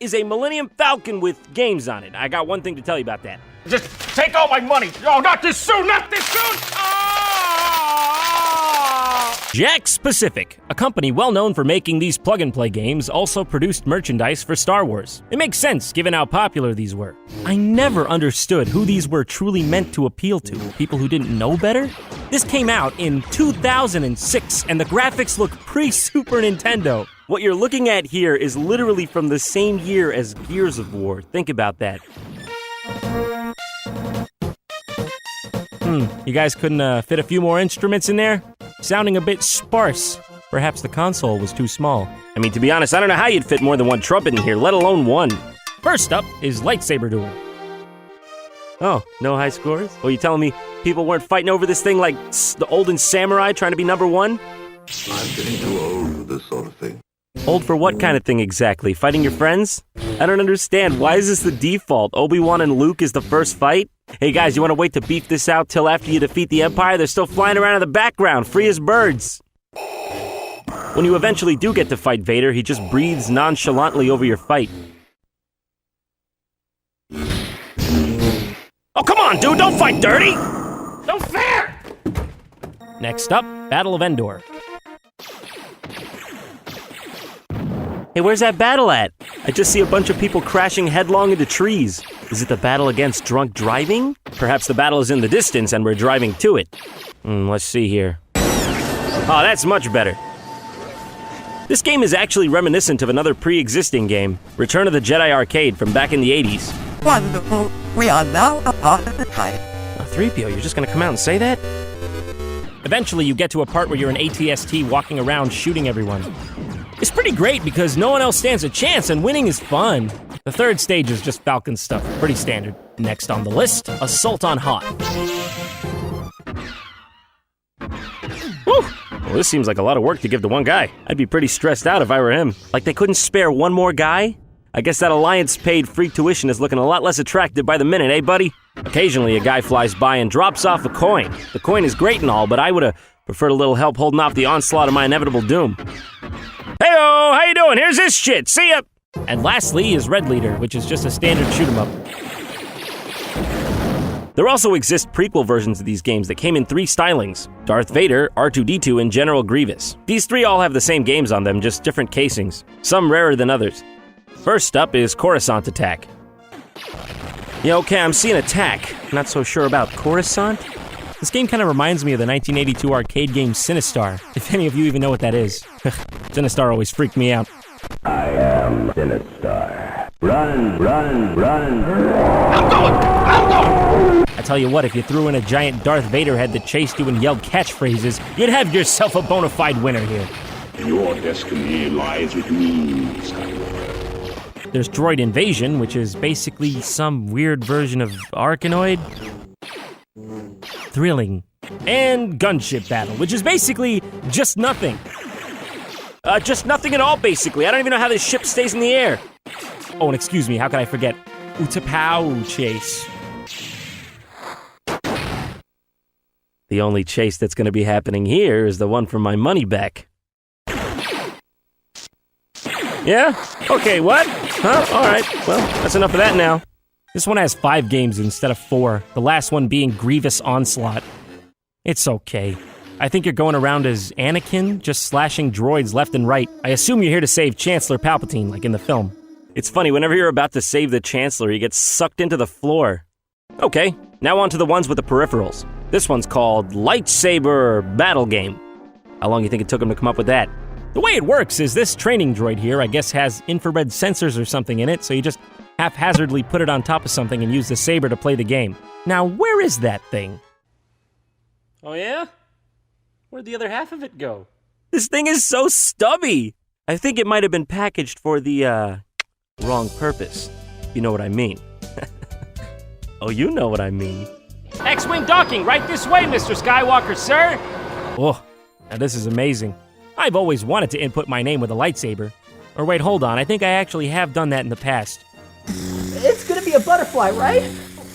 is a Millennium Falcon with games on it. I got one thing to tell you about that. Just take all my money. Oh, not this soon, not this soon. Jakks Pacific, a company well known for making these plug-and-play games, also produced merchandise for Star Wars. It makes sense given how popular these were. I never understood who these were truly meant to appeal to. People who didn't know better? This came out in 2006, and the graphics look pre-Super Nintendo. What you're looking at here is literally from the same year as Gears of War. Think about that. You guys couldn't fit a few more instruments in there? Sounding a bit sparse. Perhaps the console was too small. I mean, to be honest, I don't know how you'd fit more than one trumpet in here, let alone one. First up is lightsaber duel. Oh, no high scores? Well, you telling me people weren't fighting over this thing like the olden samurai trying to be number one? I'm getting too old for this sort of thing. Old for what kind of thing exactly? Fighting your friends? I don't understand. Why is this the default? Obi-Wan and Luke is the first fight? Hey guys, you want to wait to beef this out till after you defeat the Empire? They're still flying around in the background, free as birds. When you eventually do get to fight Vader, he just breathes nonchalantly over your fight. Oh, come on, dude, don't fight dirty! No fair! Next up, Battle of Endor. Hey, where's that battle at? I just see a bunch of people crashing headlong into trees. Is it the battle against drunk driving? Perhaps the battle is in the distance and we're driving to it. Let's see here. Oh, that's much better. This game is actually reminiscent of another pre-existing game, Return of the Jedi Arcade from back in the 80s. Wonderful. We are now a part of the fight. 3PO, you're just gonna come out and say that? Eventually, you get to a part where you're an AT-ST walking around shooting everyone. It's pretty great because no one else stands a chance and winning is fun. The third stage is just Falcon stuff, pretty standard. Next on the list, Assault on Hoth. Whew! Well, this seems like a lot of work to give to one guy. I'd be pretty stressed out if I were him. Like they couldn't spare one more guy? I guess that Alliance-paid free tuition is looking a lot less attractive by the minute, eh, buddy? Occasionally, a guy flies by and drops off a coin. The coin is great and all, but I would've preferred a little help holding off the onslaught of my inevitable doom. Heyo, how you doing? Here's this shit. See ya! And lastly is Red Leader, which is just a standard shoot-'em-up. There also exist prequel versions of these games that came in 3 stylings: Darth Vader, R2-D2, and General Grievous. These 3 all have the same games on them, just different casings, some rarer than others. First up is Coruscant Attack. Yeah, okay, I'm seeing Attack. Not so sure about Coruscant? This game kind of reminds me of the 1982 arcade game Sinistar, if any of you even know what that is. Sinistar always freaked me out. I am Sinistar. Run, run, run. I'm going! I tell you what, if you threw in a giant Darth Vader head that chased you and yelled catchphrases, you'd have yourself a bona fide winner here. Your destiny lies with me, Skywalker. There's Droid Invasion, which is basically some weird version of Arkanoid. Thrilling. And Gunship Battle, which is basically just nothing. Just nothing at all, basically. I don't even know how this ship stays in the air. Oh, and excuse me, how could I forget? Utapau Chase. The only chase that's going to be happening here is the one for my money back. Yeah? Okay, what? Huh? Alright, well, that's enough of that now. This one has 5 games instead of 4, the last one being Grievous Onslaught. It's okay. I think you're going around as Anakin, just slashing droids left and right. I assume you're here to save Chancellor Palpatine, like in the film. It's funny, whenever you're about to save the Chancellor, he gets sucked into the floor. Okay, now on to the ones with the peripherals. This one's called Lightsaber Battle Game. How long do you think it took him to come up with that? The way it works is this training droid here, I guess, has infrared sensors or something in it, so you just haphazardly put it on top of something and use the saber to play the game. Now, where is that thing? Oh yeah? Where'd the other half of it go? This thing is so stubby! I think it might have been packaged for the, wrong purpose. You know what I mean. Oh, you know what I mean. X-Wing docking, right this way, Mr. Skywalker, sir! Oh, now this is amazing. I've always wanted to input my name with a lightsaber. Or wait, hold on, I think I actually have done that in the past. It's gonna be a butterfly, right?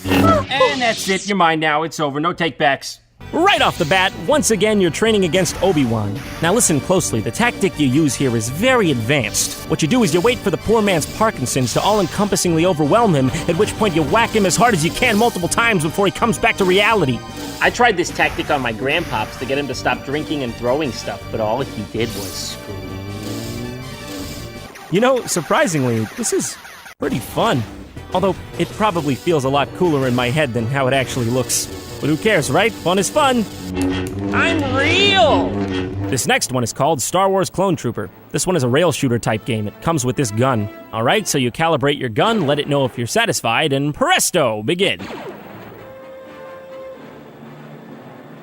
And that's it, you're mine now, it's over, no takebacks. Right off the bat, once again, you're training against Obi-Wan. Now listen closely, the tactic you use here is very advanced. What you do is you wait for the poor man's Parkinson's to all-encompassingly overwhelm him, at which point you whack him as hard as you can multiple times before he comes back to reality. I tried this tactic on my grandpops to get him to stop drinking and throwing stuff, but all he did was scream. You know, surprisingly, this is pretty fun. Although, it probably feels a lot cooler in my head than how it actually looks. But who cares, right? Fun is fun. I'm real! This next one is called Star Wars Clone Trooper. This one is a rail shooter type game. It comes with this gun. Alright, so you calibrate your gun, let it know if you're satisfied, and presto, begin.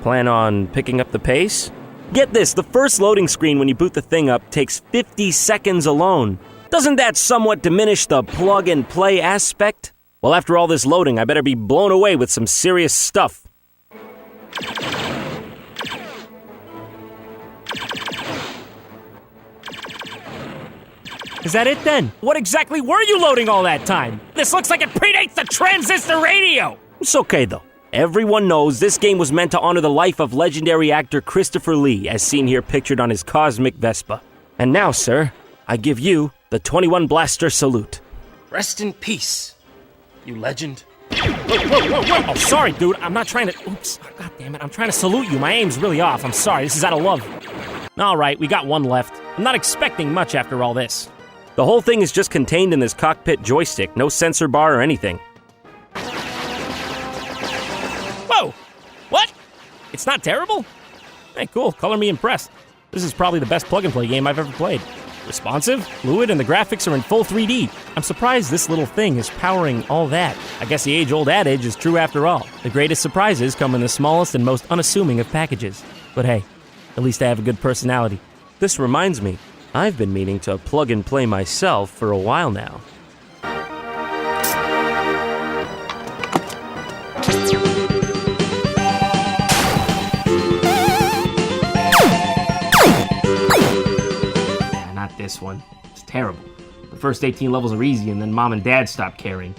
Plan on picking up the pace? Get this, the first loading screen when you boot the thing up takes 50 seconds alone. Doesn't that somewhat diminish the plug-and-play aspect? Well, after all this loading, I better be blown away with some serious stuff. Is that it then? What exactly were you loading all that time? This looks like it predates the transistor radio! It's okay, though. Everyone knows this game was meant to honor the life of legendary actor Christopher Lee, as seen here pictured on his cosmic Vespa. And now, sir, I give you the 21 Blaster salute. Rest in peace, you legend. Oh, sorry, dude. I'm not trying to... Oops. God damn it. I'm trying to salute you. My aim's really off. I'm sorry. This is out of love. All right, we got one left. I'm not expecting much after all this. The whole thing is just contained in this cockpit joystick. No sensor bar or anything. Whoa! What? It's not terrible? Hey, cool. Color me impressed. This is probably the best plug-and-play game I've ever played. Responsive, fluid, and the graphics are in full 3D. I'm surprised this little thing is powering all that. I guess the age-old adage is true after all. The greatest surprises come in the smallest and most unassuming of packages. But hey, at least I have a good personality. This reminds me, I've been meaning to plug and play myself for a while now. This one. It's terrible. The first 18 levels are easy, and then Mom and Dad stopped caring.